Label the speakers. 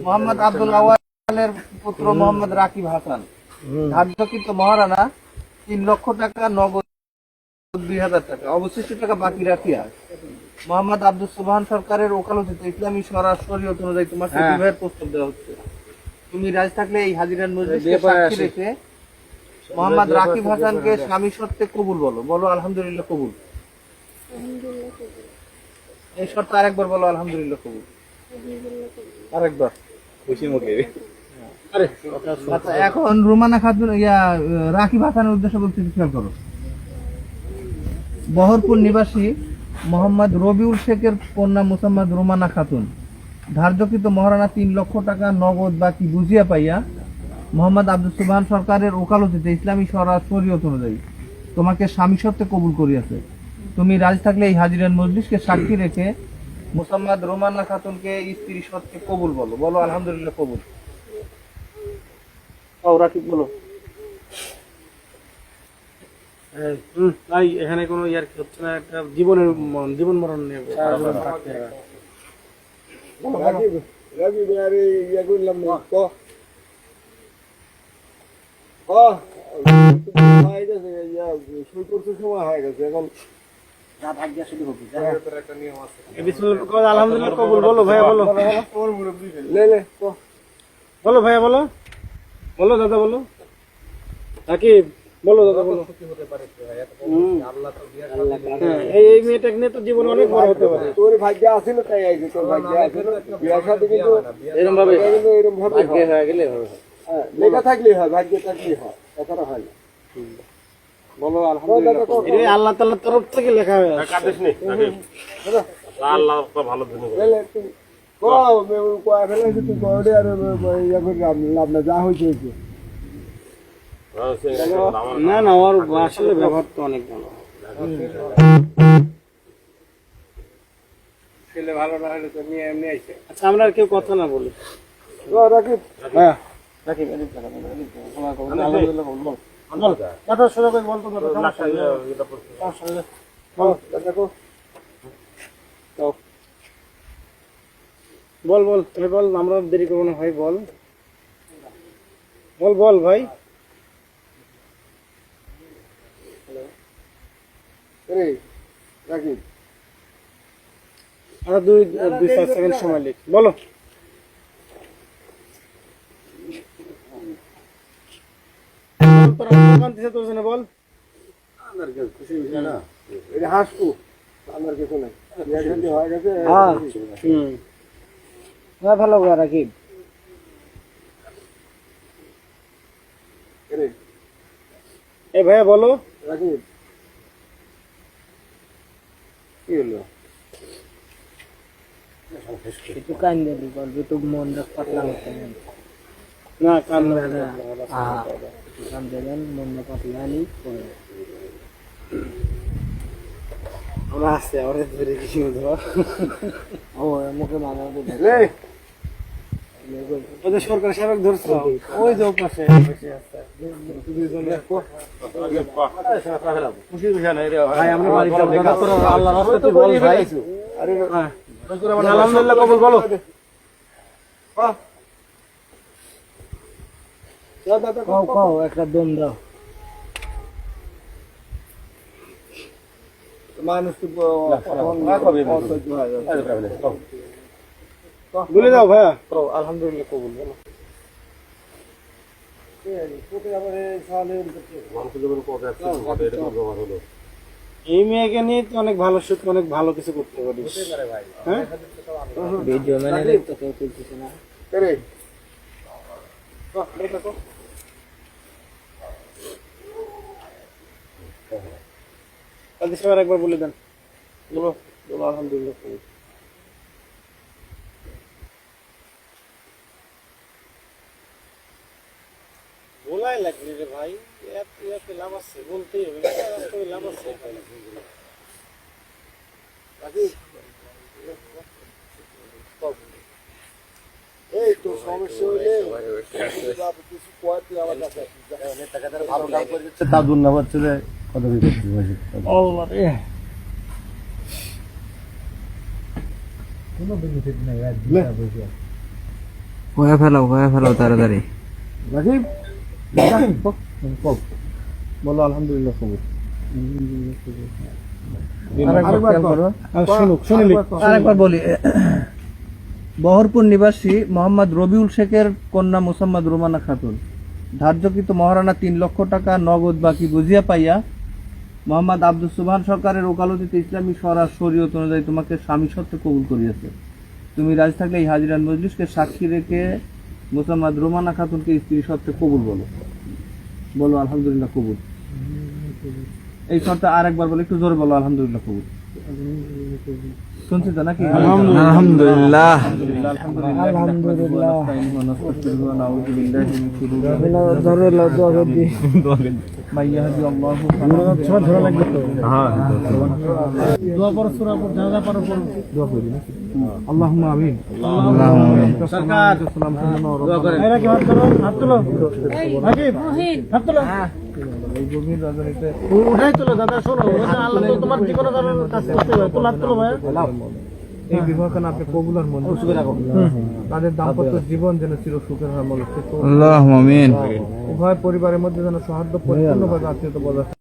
Speaker 1: মোহাম্মদ আব্দুল আওয়ালের পুত্র মোহাম্মদ রাকিব হাসান ধার্যকৃত মহারানা 3 লক্ষ টাকা নগদ 2000 টাকা অবশিষ্ট টাকা বাকি রাখিয়া মোহাম্মদ আব্দুল সুবহান সরকারের ওকালতিতে ইসলামী শরীয়ত অনুযায়ী তোমাকে বিবাহের প্রস্তাব দেওয়া হচ্ছে। তুমি রাজি থাকলে এই হাজিরান মজলিসকে সাক্ষী রেখে মোহাম্মদ রাকিব হাসানকে স্বামী শর্তে কবুল বলো। বলো আলহামদুলিল্লাহ কবুল। এই শর্ত আরেকবার বলো আলহামদুলিল্লাহ কবুল। আরেকবার খুশি মুখে। আচ্ছা এখন রুমানা খাতুন রাকিব হাসানের উদ্দেশ্যে বলতে খেয়াল করো। বহরপুর নিবাসী মোহাম্মদ রবিউল শেখের কন্যা মুসাম্মদ রুমানা খাতুন ধার্যকৃত মহারানা 3 লক্ষ টাকা নগদ বাকি বুঝিয়া পাইয়া মোহাম্মদ আব্দুল সুবহান সরকারের ওকালতিতে ইসলামী শরীয়ত অনুযায়ী তোমাকে স্বামী শর্তে কবুল করিয়াছে। তুমি রাজি থাকলে এই হাজিরান মজলিসকে সাক্ষী রেখে মুসাম্মদ রুমানা খাতুনকে স্ত্রী শর্তে কবুল বলো। বলো আলহামদুলিল্লাহ কবুল। রাকিব বলো।
Speaker 2: ভাই এখানে কোনো ইয়ার কি হচ্ছে না, একটা জীবন মরণ নিয়ে আলহামদুলিল্লাহ কবুল। বলো ভাইয়া বলো, বলো ভাইয়া বলো, বলো দাদা বলো, রাকিব বলো দাদা বলো। এই মেয়েটাকে নিয়ে তো জীবন অনেক বড় হতে পারে।
Speaker 3: তোর ভাগ্য আছিল তাই আইছে, তোর ভাগ্য আছিল বিয়ার সাথে কিন্তু
Speaker 2: এরকম ভাবে
Speaker 3: ভাগ্য হয়ে গেলে হবে। হ্যাঁ লেখা থাকলেই হয়, ভাগ্য থাকলেই হয়, এছাড়া হয় না।
Speaker 2: বলো আলহামদুলিল্লাহ। এটা আল্লাহ তাআলার তরফ থেকে লেখা হয়ে আছে।
Speaker 4: কাঁদিস নি আল্লাহ তো ভালো দিন
Speaker 3: যা হয়েছে
Speaker 2: না না, ওর আসলে ব্যবহার তো অনেক ভালো।
Speaker 3: ছেলে ভালো না হলে তো নিয়ে এমনি আইছে।
Speaker 2: আচ্ছা আমরা আর কেউ কথা না বলি।
Speaker 3: রাকিব
Speaker 2: হ্যাঁ
Speaker 1: রাকিব
Speaker 2: কথা সোজা করে বলতো বল বল তুমি বল, আমরা দেরি করবো না ভাই। বল বল বল ভাই।
Speaker 3: রাকিব
Speaker 2: আর 2-4 সেকেন্ড সময় লিখ। বলো বল।
Speaker 3: আমার খুশি হয়েছে না, এটা হাসবো আমার কিছু নাই, হয়ে গেছে।
Speaker 2: হ্যাঁ ভালো রাকিব। এ ভাইয়া বলো।
Speaker 3: রাকিব কি হলো?
Speaker 1: একটু কান দিবি, বলবি তো মন পাতলা হচ্ছে
Speaker 2: না কান
Speaker 1: কান দেবেন, মন পাতলা হলেই
Speaker 2: আমরা আসছে আমাদের ধরে কিছু
Speaker 1: ও মুখে মানা
Speaker 2: ওদের সরকার সাবেক ধরছে ওই যে পাশে ভাই আমরা বাড়ি যাবো। আল্লাহ রাস্তাতে বল ভাই। আলহামদুলিল্লাহ কবুল বলো।
Speaker 1: কও একটা দম দাও।
Speaker 3: মানুষ
Speaker 2: বলে দাও ভাইয়া।
Speaker 1: আলহামদুলিল্লাহ কবুল বলো।
Speaker 2: এই মেয়েকে নিয়ে তো অনেক ভালো সুখ, অনেক ভালো কিছু করতে পারিস। হ্যাঁ
Speaker 1: ভিডিও ম্যানেজার তো কেউ তুলতেছে না।
Speaker 2: একবার বলে দেন।
Speaker 1: বলো বলো আলহামদুলিল্লাহ কবুল।
Speaker 2: বলাই লাগবে রে ভাই, এত লাভ আছে বলতেই হবে, লাভ আছে।
Speaker 3: এই তো সমস্যা হলে কিছু কয়েক আমার কাছে ভালো কাজ করে দিচ্ছে, তার ধন্যবাদ ছিল কত কি করতে কোনো বেনিফিট নাই।
Speaker 1: হয়ে ফেলাও তাড়াতাড়ি।
Speaker 2: রাকিব বলো আলহামদুলিল্লাহ কবুল।
Speaker 1: আরেকবার বলি, বহরপুর নিবাসী মোহাম্মদ রবিউল শেখের কন্যা মোসাম্মদ রোমানা খাতুন ধার্যকৃত মহারানা 3 লক্ষ টাকা নগদ বাকি বুঝিয়া পাইয়া মোহাম্মদ আব্দুল সুবহান সরকারের ওকালতিতে ইসলামী স্বরাজ শরীয়ত অনুযায়ী তোমাকে স্বামী সত্ত্বে কবুল করিয়াছে। তুমি রাজি থাকলে এই হাজিরান মজলিসকে সাক্ষী রেখে মোসাম্মদ রোমানা খাতুনকে স্ত্রী সত্ত্বে কবুল বলো। বলো আলহামদুলিল্লাহ কবুল। এই শর্তে আরেকবার বলো, একটু জোরে বলো আলহামদুলিল্লাহ কবুল। শুনছি তো নাকি?
Speaker 5: আলহামদুলিল্লাহ।
Speaker 2: আল্লাহুম্মা আমিন। সরকার হাত তোলো। রাকিব হাত তোলো। উঠাই তোলো দাদা, শোনো আল্লাহ তো তোমার যে কোনো কারণে কাজ করতে পারে। তোলো হাত তোলো ভাইয়া।
Speaker 6: এই বিবাহখানা আপনি কবুল আর মঞ্জুর করুন। তাদের দাম্পত্য জীবন যেন চির সুখের হয়,
Speaker 5: আল্লাহুম্মা আমিন।
Speaker 6: উভয় পরিবারের মধ্যে যেন সৌহার্দ্য পরিপূর্ণভাবে আত্মীয়তা বজায় থাকে।